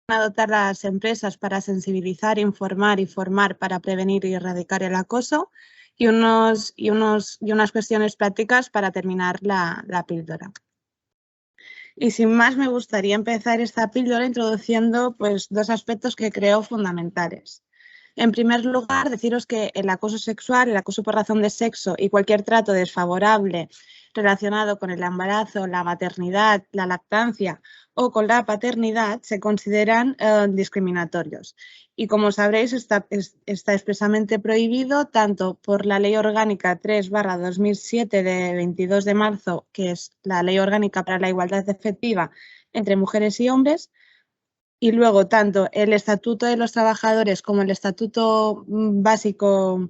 adoptar las empresas para sensibilizar, informar y formar para prevenir y erradicar el acoso y unas cuestiones prácticas para terminar la píldora. Y sin más, me gustaría empezar esta píldora introduciendo pues, dos aspectos que creo fundamentales. En primer lugar, deciros que el acoso sexual, el acoso por razón de sexo y cualquier trato desfavorable relacionado con el embarazo, la maternidad, la lactancia o con la paternidad se consideran discriminatorios. Y como sabréis, está expresamente prohibido tanto por la Ley Orgánica 3/2007 de 22 de marzo, que es la Ley Orgánica para la Igualdad Efectiva entre Mujeres y Hombres, y luego tanto el Estatuto de los Trabajadores como el Estatuto Básico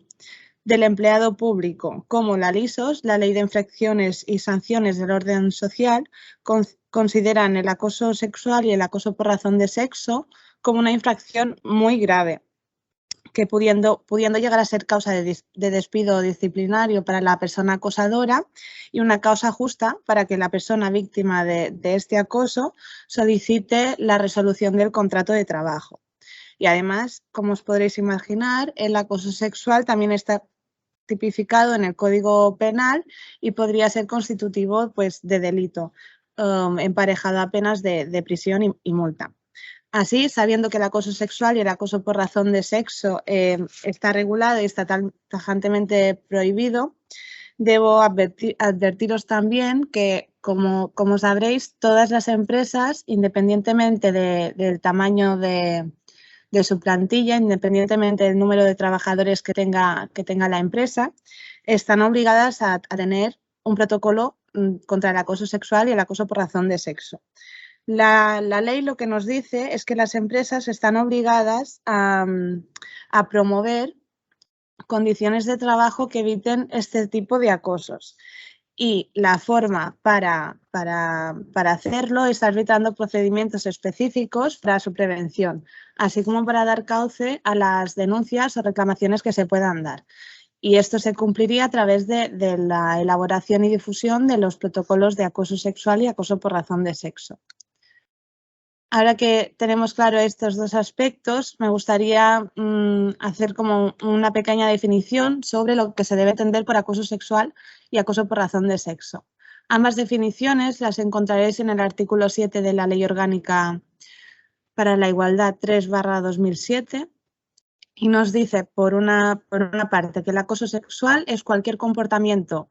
del Empleado Público, como la LISOS, la Ley de Infracciones y Sanciones del Orden Social, consideran el acoso sexual y el acoso por razón de sexo como una infracción muy grave, que pudiendo llegar a ser causa de despido disciplinario para la persona acosadora y una causa justa para que la persona víctima de este acoso solicite la resolución del contrato de trabajo. Y además, como os podréis imaginar, el acoso sexual también está tipificado en el Código Penal y podría ser constitutivo pues, de delito, emparejado a penas de prisión y multa. Así, sabiendo que el acoso sexual y el acoso por razón de sexo está regulado y está tajantemente prohibido, debo advertiros también que, como sabréis, todas las empresas, independientemente del tamaño de su plantilla, independientemente del número de trabajadores que tenga la empresa, están obligadas a tener un protocolo contra el acoso sexual y el acoso por razón de sexo. La ley lo que nos dice es que las empresas están obligadas a promover condiciones de trabajo que eviten este tipo de acosos. Y la forma para hacerlo es arbitrando procedimientos específicos para su prevención, así como para dar cauce a las denuncias o reclamaciones que se puedan dar. Y esto se cumpliría a través de la elaboración y difusión de los protocolos de acoso sexual y acoso por razón de sexo. Ahora que tenemos claro estos dos aspectos, me gustaría hacer como una pequeña definición sobre lo que se debe entender por acoso sexual y acoso por razón de sexo. Ambas definiciones las encontraréis en el artículo 7 de la Ley Orgánica para la Igualdad 3/2007 y nos dice, por una parte, que el acoso sexual es cualquier comportamiento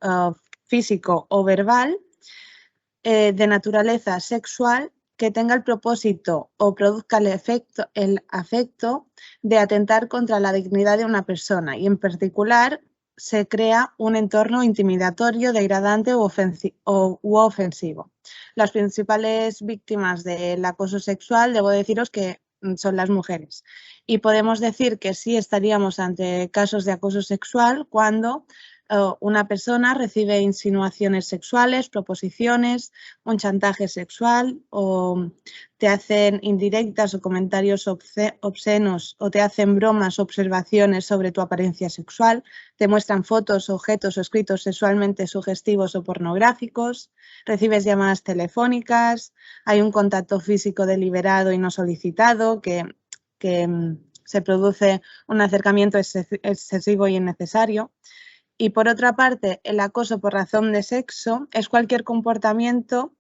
físico o verbal de naturaleza sexual que tenga el propósito o produzca el afecto de atentar contra la dignidad de una persona y en particular se crea un entorno intimidatorio, degradante u ofensivo. Las principales víctimas del acoso sexual, debo deciros que son las mujeres. Y podemos decir que sí estaríamos ante casos de acoso sexual cuando una persona recibe insinuaciones sexuales, proposiciones, un chantaje sexual o te hacen indirectas o comentarios obscenos o te hacen bromas o observaciones sobre tu apariencia sexual, te muestran fotos, objetos o escritos sexualmente sugestivos o pornográficos, recibes llamadas telefónicas, hay un contacto físico deliberado y no solicitado que se produce un acercamiento excesivo y innecesario. Y por otra parte, el acoso por razón de sexo es cualquier comportamiento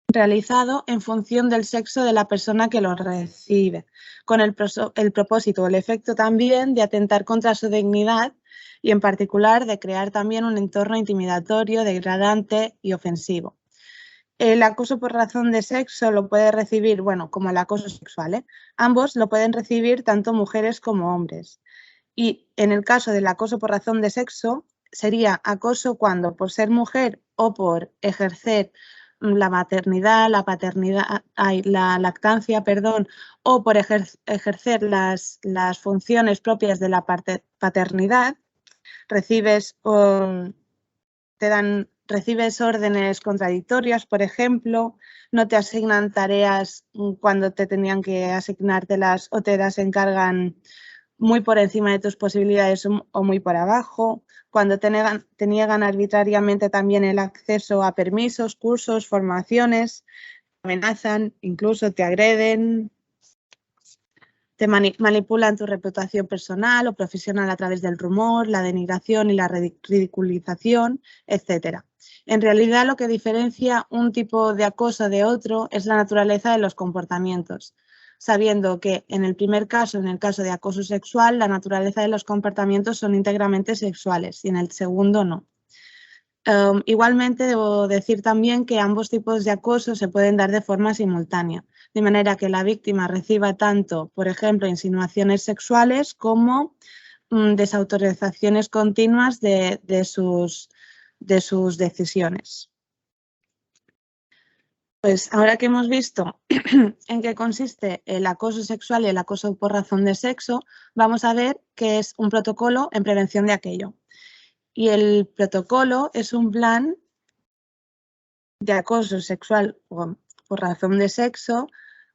realizado en función del sexo de la persona que lo recibe, con el propósito o el efecto también de atentar contra su dignidad y en particular de crear también un entorno intimidatorio, degradante y ofensivo. El acoso por razón de sexo lo puede recibir, bueno, como el acoso sexual, ambos lo pueden recibir tanto mujeres como hombres. Y en el caso del acoso por razón de sexo, sería acoso cuando por ser mujer o por ejercer la maternidad, la paternidad, la lactancia, perdón, o por ejercer las funciones propias de la paternidad, recibes órdenes contradictorias, por ejemplo, no te asignan tareas cuando te tenían que asignártelas o te las encargan muy por encima de tus posibilidades o muy por abajo, cuando te niegan arbitrariamente también el acceso a permisos, cursos, formaciones, amenazan, incluso te agreden, manipulan tu reputación personal o profesional a través del rumor, la denigración y la ridiculización, etc. En realidad, lo que diferencia un tipo de acoso de otro es la naturaleza de los comportamientos, sabiendo que en el primer caso, en el caso de acoso sexual, la naturaleza de los comportamientos son íntegramente sexuales y en el segundo no. Igualmente, debo decir también que ambos tipos de acoso se pueden dar de forma simultánea, de manera que la víctima reciba tanto, por ejemplo, insinuaciones sexuales como desautorizaciones continuas de sus decisiones. Pues ahora que hemos visto en qué consiste el acoso sexual y el acoso por razón de sexo, vamos a ver qué es un protocolo en prevención de aquello. Y el protocolo es un plan de acoso sexual por razón de sexo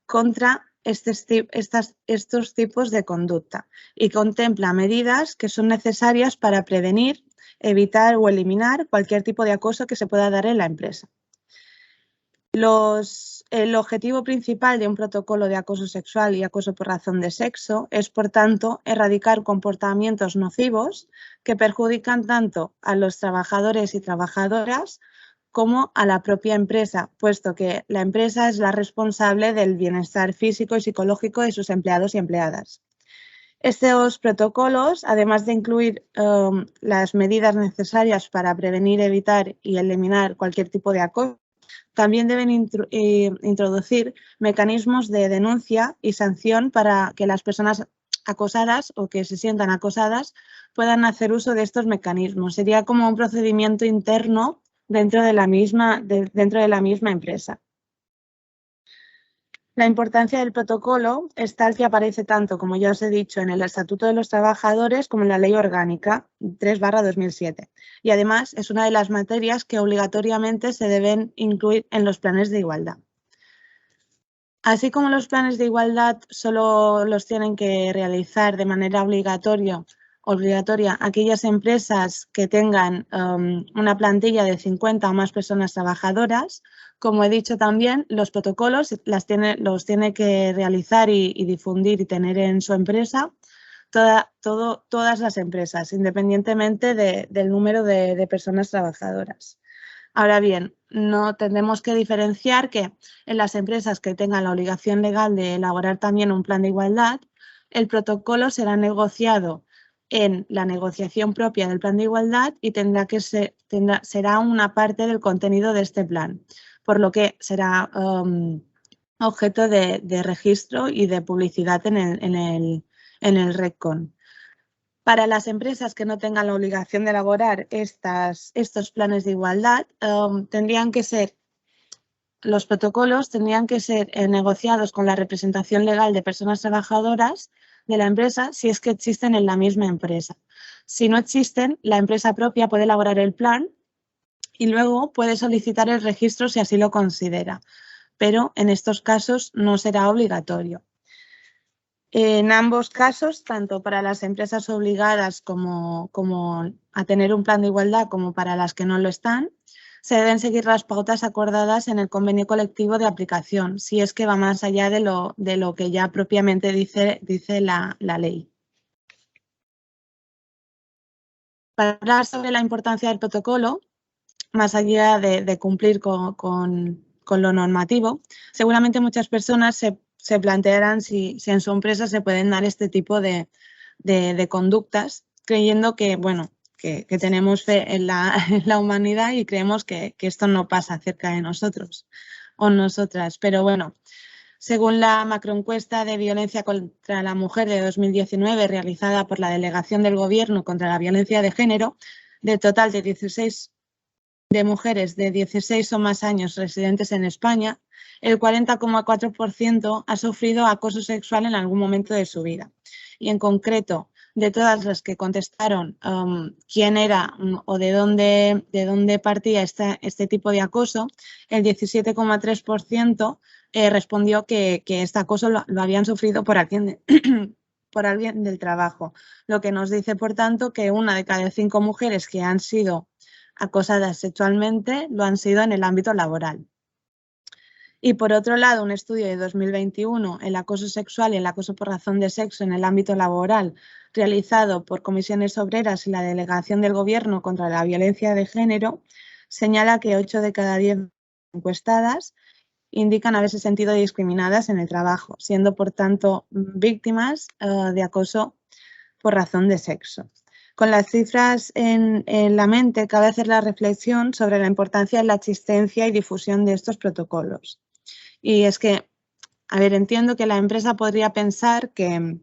contra estos tipos de conducta y contempla medidas que son necesarias para prevenir, evitar o eliminar cualquier tipo de acoso que se pueda dar en la empresa. El objetivo principal de un protocolo de acoso sexual y acoso por razón de sexo es, por tanto, erradicar comportamientos nocivos que perjudican tanto a los trabajadores y trabajadoras como a la propia empresa, puesto que la empresa es la responsable del bienestar físico y psicológico de sus empleados y empleadas. Estos protocolos, además de incluir las medidas necesarias para prevenir, evitar y eliminar cualquier tipo de acoso, también deben introducir mecanismos de denuncia y sanción para que las personas acosadas o que se sientan acosadas puedan hacer uso de estos mecanismos. Sería como un procedimiento interno dentro de la misma empresa. La importancia del protocolo es tal que aparece tanto, como ya os he dicho, en el Estatuto de los Trabajadores como en la Ley Orgánica 3/2007. Y además es una de las materias que obligatoriamente se deben incluir en los planes de igualdad. Así como los planes de igualdad solo los tienen que realizar de manera obligatoria aquellas empresas que tengan una plantilla de 50 o más personas trabajadoras, como he dicho también, los protocolos los tiene que realizar y difundir y tener en su empresa todas las empresas, independientemente del número de personas trabajadoras. Ahora bien, no tendremos que diferenciar que en las empresas que tengan la obligación legal de elaborar también un plan de igualdad, el protocolo será negociado en la negociación propia del plan de igualdad y será una parte del contenido de este plan, por lo que será objeto de registro y de publicidad en el RECON. Para las empresas que no tengan la obligación de elaborar estos planes de igualdad, los protocolos tendrían que ser negociados con la representación legal de personas trabajadoras de la empresa si es que existen en la misma empresa. Si no existen, la empresa propia puede elaborar el plan y luego puede solicitar el registro si así lo considera, pero en estos casos no será obligatorio. En ambos casos, tanto para las empresas obligadas como a tener un plan de igualdad como para las que no lo están, se deben seguir las pautas acordadas en el convenio colectivo de aplicación, si es que va más allá de lo que ya propiamente dice la ley. Para hablar sobre la importancia del protocolo, más allá de cumplir con lo normativo, seguramente muchas personas se plantearán si en su empresa se pueden dar este tipo de conductas, creyendo que, bueno, que tenemos fe en la humanidad y creemos que esto no pasa cerca de nosotros o nosotras. Pero bueno, según la macroencuesta de violencia contra la mujer de 2019 realizada por la Delegación del Gobierno contra la Violencia de Género, del total de mujeres de 16 o más años residentes en España, el 40,4% ha sufrido acoso sexual en algún momento de su vida. Y en concreto, de todas las que contestaron quién era o de dónde partía este tipo de acoso, el 17,3% respondió que este acoso lo habían sufrido por alguien del trabajo, lo que nos dice, por tanto, que 1 de cada 5 mujeres que han sido acosadas sexualmente lo han sido en el ámbito laboral. Y por otro lado, un estudio de 2021, el acoso sexual y el acoso por razón de sexo en el ámbito laboral, realizado por Comisiones Obreras y la Delegación del Gobierno contra la Violencia de Género, señala que 8 de cada 10 encuestadas indican haberse sentido discriminadas en el trabajo, siendo por tanto víctimas de acoso por razón de sexo. Con las cifras en la mente, cabe hacer la reflexión sobre la importancia de la existencia y difusión de estos protocolos. Y es que, a ver, entiendo que la empresa podría pensar que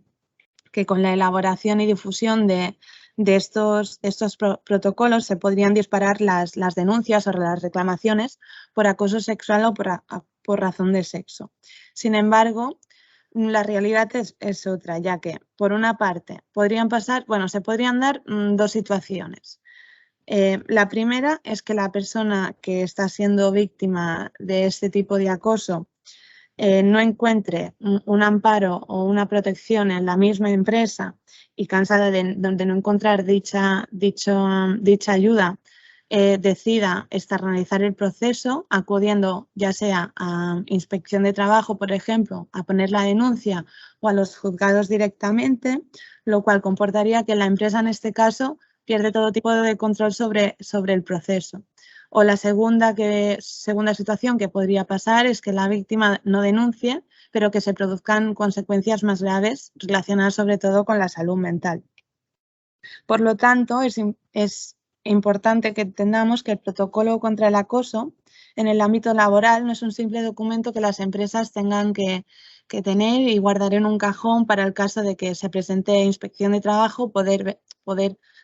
con la elaboración y difusión de estos protocolos se podrían disparar las denuncias o las reclamaciones por acoso sexual o por razón de sexo. Sin embargo, la realidad es otra, ya que, por una parte, se podrían dar dos situaciones. La primera es que la persona que está siendo víctima de este tipo de acoso no encuentre un amparo o una protección en la misma empresa y cansada de no encontrar dicha ayuda, decida externalizar el proceso acudiendo ya sea a inspección de trabajo, por ejemplo, a poner la denuncia o a los juzgados directamente, lo cual comportaría que la empresa en este caso pierde todo tipo de control sobre el proceso. O la segunda situación que podría pasar es que la víctima no denuncie, pero que se produzcan consecuencias más graves relacionadas sobre todo con la salud mental. Por lo tanto, es importante que entendamos que el protocolo contra el acoso en el ámbito laboral no es un simple documento que las empresas tengan que tener y guardar en un cajón para el caso de que se presente inspección de trabajo, poder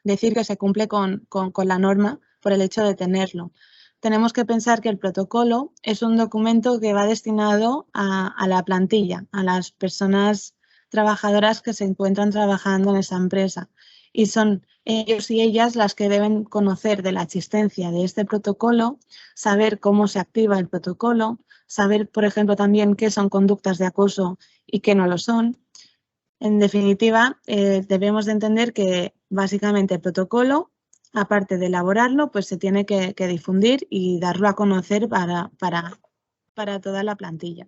decir que se cumple con la norma por el hecho de tenerlo. Tenemos que pensar que el protocolo es un documento que va destinado a la plantilla, a las personas trabajadoras que se encuentran trabajando en esa empresa. Y son ellos y ellas las que deben conocer de la existencia de este protocolo, saber cómo se activa el protocolo, saber, por ejemplo, también qué son conductas de acoso y qué no lo son. En definitiva, debemos de entender que básicamente el protocolo, aparte de elaborarlo, pues se tiene que difundir y darlo a conocer para toda la plantilla.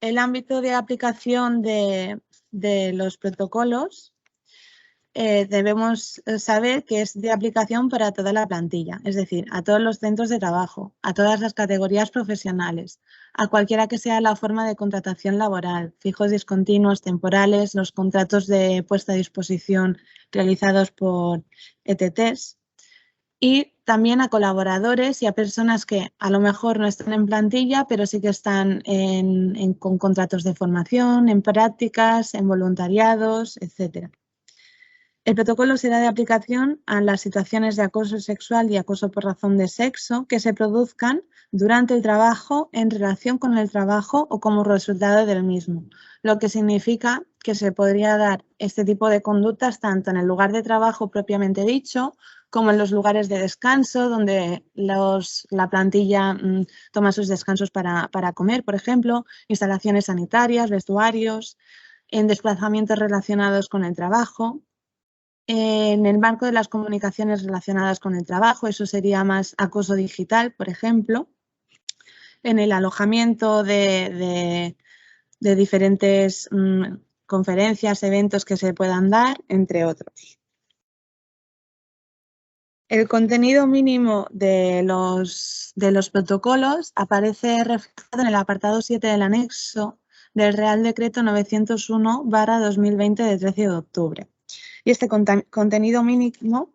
El ámbito de aplicación de los protocolos debemos saber que es de aplicación para toda la plantilla, es decir, a todos los centros de trabajo, a todas las categorías profesionales, a cualquiera que sea la forma de contratación laboral, fijos, discontinuos, temporales, los contratos de puesta a disposición realizados por ETTs y también a colaboradores y a personas que a lo mejor no están en plantilla, pero sí que están con contratos de formación, en prácticas, en voluntariados, etcétera. El protocolo será de aplicación a las situaciones de acoso sexual y acoso por razón de sexo que se produzcan durante el trabajo, en relación con el trabajo o como resultado del mismo, lo que significa que se podría dar este tipo de conductas tanto en el lugar de trabajo propiamente dicho, como en los lugares de descanso, donde la plantilla toma sus descansos para comer, por ejemplo, instalaciones sanitarias, vestuarios, en desplazamientos relacionados con el trabajo. En el marco de las comunicaciones relacionadas con el trabajo, eso sería más acoso digital, por ejemplo. En el alojamiento de diferentes conferencias, eventos que se puedan dar, entre otros. El contenido mínimo de los protocolos aparece reflejado en el apartado 7 del anexo del Real Decreto 901/2020 de 13 de octubre. Y este contenido mínimo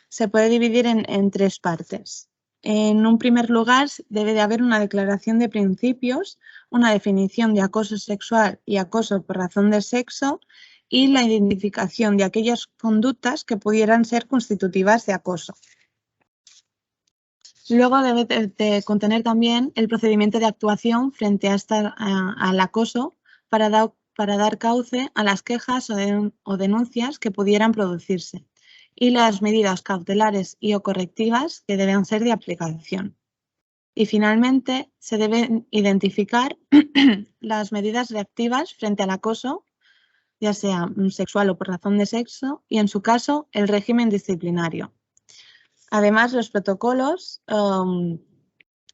se puede dividir en tres partes. En un primer lugar, debe de haber una declaración de principios, una definición de acoso sexual y acoso por razón de sexo y la identificación de aquellas conductas que pudieran ser constitutivas de acoso. Luego debe de contener también el procedimiento de actuación frente al acoso para dar cauce a las quejas o denuncias que pudieran producirse y las medidas cautelares y o correctivas que deben ser de aplicación. Y finalmente, se deben identificar las medidas reactivas frente al acoso, ya sea sexual o por razón de sexo, y en su caso, el régimen disciplinario. Además, los protocolos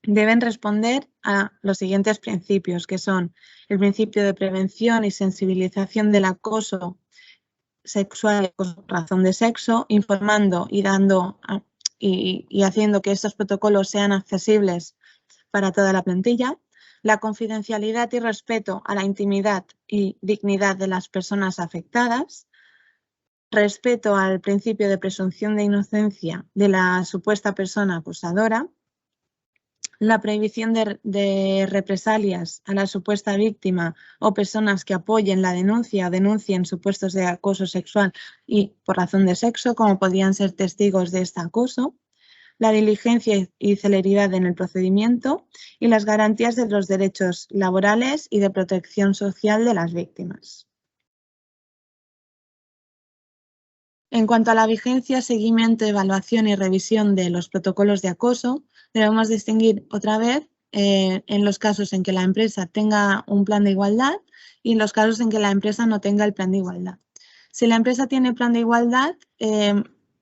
deben responder a los siguientes principios, que son el principio de prevención y sensibilización del acoso sexual y acoso por razón de sexo, informando y dando y haciendo que estos protocolos sean accesibles para toda la plantilla, la confidencialidad y respeto a la intimidad y dignidad de las personas afectadas, respeto al principio de presunción de inocencia de la supuesta persona acusadora, la prohibición de represalias a la supuesta víctima o personas que apoyen la denuncia o denuncien supuestos de acoso sexual y por razón de sexo, como podrían ser testigos de este acoso, la diligencia y celeridad en el procedimiento y las garantías de los derechos laborales y de protección social de las víctimas. En cuanto a la vigencia, seguimiento, evaluación y revisión de los protocolos de acoso, debemos distinguir otra vez en los casos en que la empresa tenga un plan de igualdad y en los casos en que la empresa no tenga el plan de igualdad. Si la empresa tiene plan de igualdad,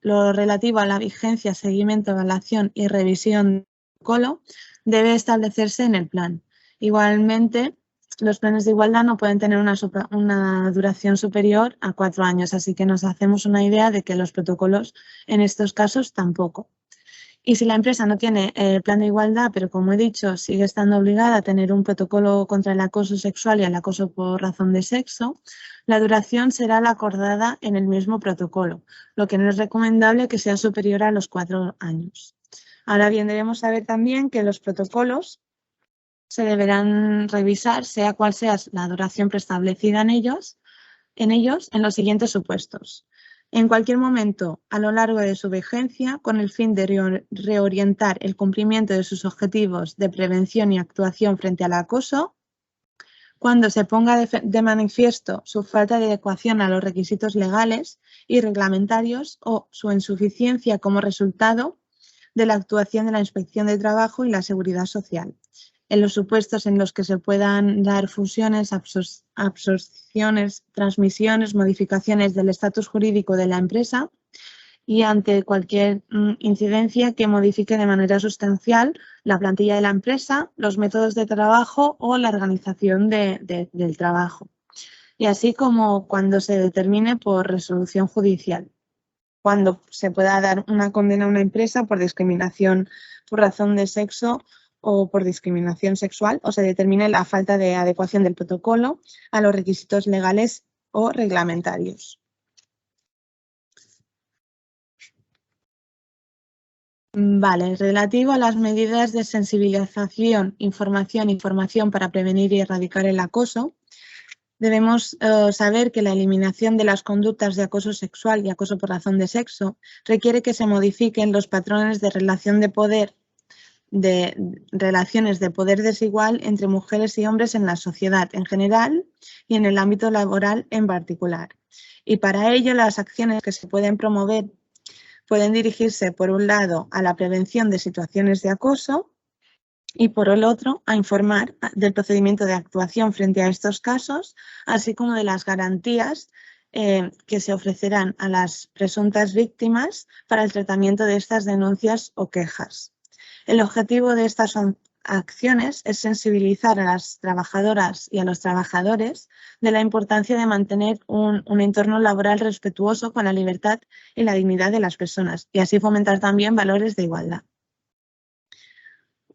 lo relativo a la vigencia, seguimiento, evaluación y revisión del protocolo debe establecerse en el plan. Igualmente, los planes de igualdad no pueden tener una duración superior a 4 años, así que nos hacemos una idea de que los protocolos en estos casos tampoco. Y si la empresa no tiene el plan de igualdad, pero como he dicho, sigue estando obligada a tener un protocolo contra el acoso sexual y el acoso por razón de sexo, la duración será la acordada en el mismo protocolo, lo que no es recomendable que sea superior a los 4 años. Ahora bien, debemos saber también que los protocolos se deberán revisar, sea cual sea la duración preestablecida en ellos, en los siguientes supuestos. En cualquier momento, a lo largo de su vigencia, con el fin de reorientar el cumplimiento de sus objetivos de prevención y actuación frente al acoso, cuando se ponga de manifiesto su falta de adecuación a los requisitos legales y reglamentarios o su insuficiencia como resultado de la actuación de la Inspección de Trabajo y la Seguridad Social. En los supuestos en los que se puedan dar fusiones, absorciones, transmisiones, modificaciones del estatus jurídico de la empresa y ante cualquier incidencia que modifique de manera sustancial la plantilla de la empresa, los métodos de trabajo o la organización del trabajo. Y así como cuando se determine por resolución judicial, cuando se pueda dar una condena a una empresa por discriminación por razón de sexo o por discriminación sexual, o se determine la falta de adecuación del protocolo a los requisitos legales o reglamentarios. Vale, relativo a las medidas de sensibilización, información y formación para prevenir y erradicar el acoso, debemos saber que la eliminación de las conductas de acoso sexual y acoso por razón de sexo requiere que se modifiquen los patrones de relación de poder, de relaciones de poder desigual entre mujeres y hombres en la sociedad en general y en el ámbito laboral en particular. Y para ello las acciones que se pueden promover pueden dirigirse, por un lado, a la prevención de situaciones de acoso y, por el otro, a informar del procedimiento de actuación frente a estos casos, así como de las garantías que se ofrecerán a las presuntas víctimas para el tratamiento de estas denuncias o quejas. El objetivo de estas acciones es sensibilizar a las trabajadoras y a los trabajadores de la importancia de mantener un entorno laboral respetuoso con la libertad y la dignidad de las personas y así fomentar también valores de igualdad.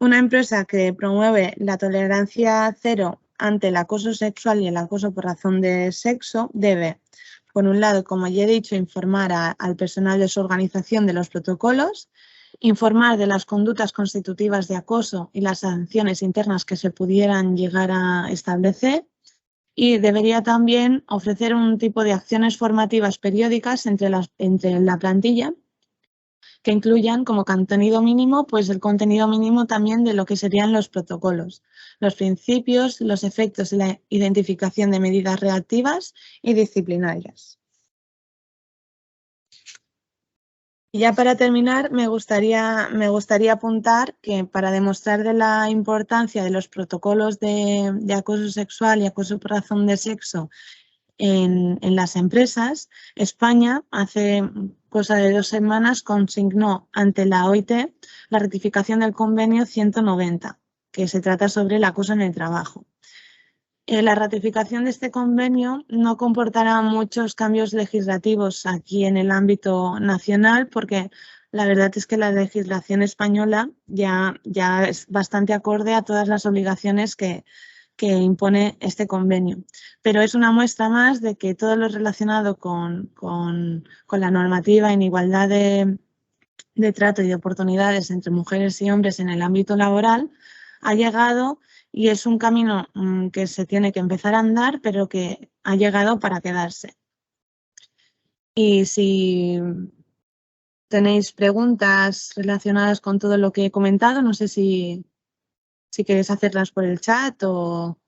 Una empresa que promueve la tolerancia cero ante el acoso sexual y el acoso por razón de sexo debe, por un lado, como ya he dicho, informar al personal de su organización de los protocolos, informar de las conductas constitutivas de acoso y las sanciones internas que se pudieran llegar a establecer y debería también ofrecer un tipo de acciones formativas periódicas entre la plantilla que incluyan como contenido mínimo pues el contenido mínimo también de lo que serían los protocolos, los principios, los efectos y la identificación de medidas reactivas y disciplinarias. Y ya para terminar, me gustaría apuntar que para demostrar de la importancia de los protocolos de acoso sexual y acoso por razón de sexo en las empresas, España hace cosa de 2 semanas consignó ante la OIT la ratificación del convenio 190, que se trata sobre el acoso en el trabajo. La ratificación de este convenio no comportará muchos cambios legislativos aquí en el ámbito nacional, porque la verdad es que la legislación española ya es bastante acorde a todas las obligaciones que impone este convenio. Pero es una muestra más de que todo lo relacionado con la normativa en igualdad de trato y de oportunidades entre mujeres y hombres en el ámbito laboral ha llegado y es un camino que se tiene que empezar a andar, pero que ha llegado para quedarse. Y si tenéis preguntas relacionadas con todo lo que he comentado, no sé si queréis hacerlas por el chat o...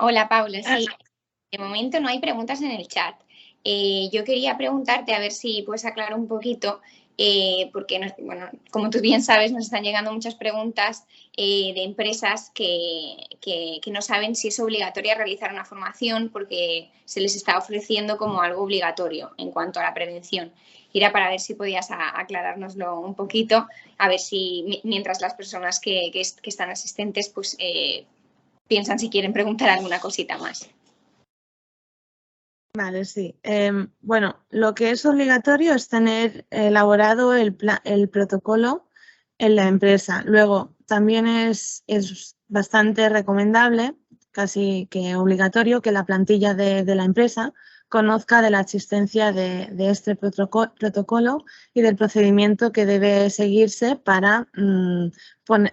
Hola Paula, sí, de momento no hay preguntas en el chat. Yo quería preguntarte a ver si puedes aclarar un poquito, porque, bueno, como tú bien sabes, nos están llegando muchas preguntas de empresas que no saben si es obligatoria realizar una formación porque se les está ofreciendo como algo obligatorio en cuanto a la prevención. Y era para ver si podías aclarárnoslo un poquito, a ver si mientras las personas que están asistentes pues piensan si quieren preguntar alguna cosita más. Vale, sí. Bueno, lo que es obligatorio es tener elaborado el protocolo en la empresa. Luego, también es bastante recomendable, casi que obligatorio, que la plantilla de la empresa conozca de la existencia de este protocolo y del procedimiento que debe seguirse para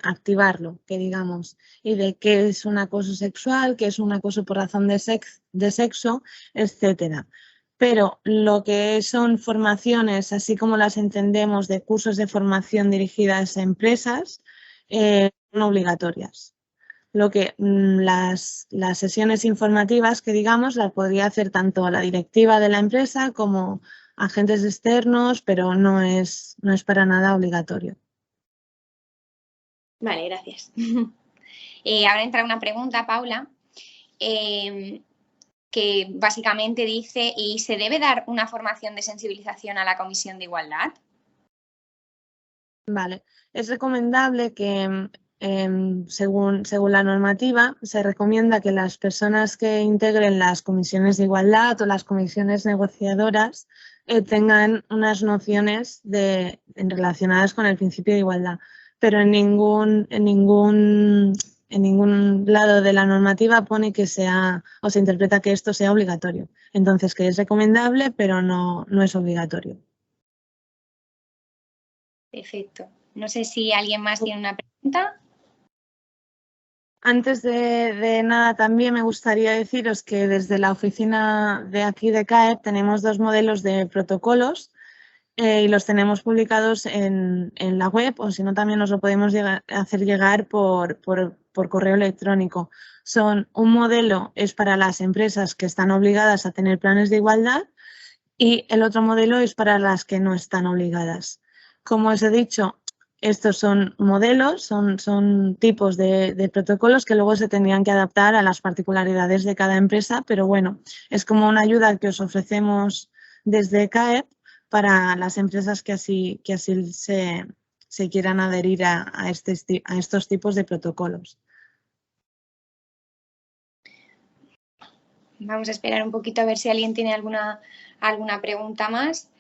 activarlo, que digamos, y de qué es un acoso sexual, qué es un acoso por razón de sexo, etcétera. Pero lo que son formaciones, así como las entendemos de cursos de formación dirigidas a empresas, son obligatorias. Lo que las sesiones informativas que digamos las podría hacer tanto la directiva de la empresa como agentes externos, pero no es para nada obligatorio. Vale, gracias. Ahora entra una pregunta, Paula, que básicamente dice, ¿y se debe dar una formación de sensibilización a la Comisión de Igualdad? Vale, es recomendable que según la normativa se recomienda que las personas que integren las comisiones de igualdad o las comisiones negociadoras tengan unas nociones relacionadas con el principio de igualdad, pero en ningún lado de la normativa pone que sea o se interpreta que esto sea obligatorio. Entonces, que es recomendable, pero no es obligatorio. Perfecto. No sé si alguien más tiene una pregunta. Antes de nada, también me gustaría deciros que desde la oficina de aquí de CAEP tenemos 2 modelos de protocolos y los tenemos publicados en la web, o si no también nos lo podemos hacer llegar por correo electrónico. Un modelo es para las empresas que están obligadas a tener planes de igualdad y el otro modelo es para las que no están obligadas. Como os he dicho, estos son modelos, son tipos de protocolos que luego se tendrían que adaptar a las particularidades de cada empresa, pero bueno, es como una ayuda que os ofrecemos desde CAEP para las empresas que así se quieran adherir a estos tipos de protocolos. Vamos a esperar un poquito a ver si alguien tiene alguna pregunta más.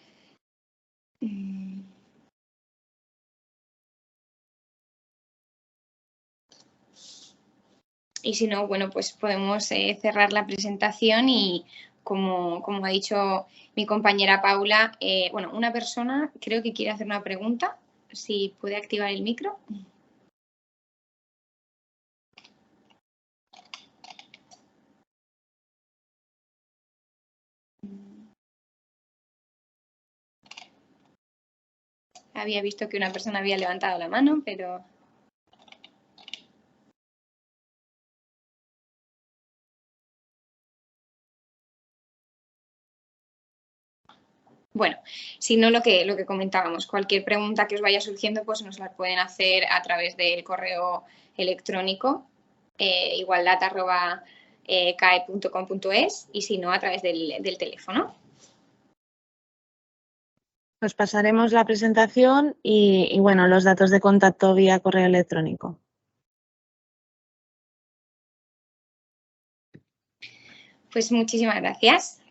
Y si no, bueno, pues podemos cerrar la presentación y como ha dicho mi compañera Paula, bueno, una persona creo que quiere hacer una pregunta, si puede activar el micro. Había visto que una persona había levantado la mano, pero... Bueno, si no, lo que comentábamos, cualquier pregunta que os vaya surgiendo, pues nos la pueden hacer a través del correo electrónico igualdad@cae.com.es y si no, a través del teléfono. Os pasaremos la presentación y bueno, los datos de contacto vía correo electrónico. Pues muchísimas gracias.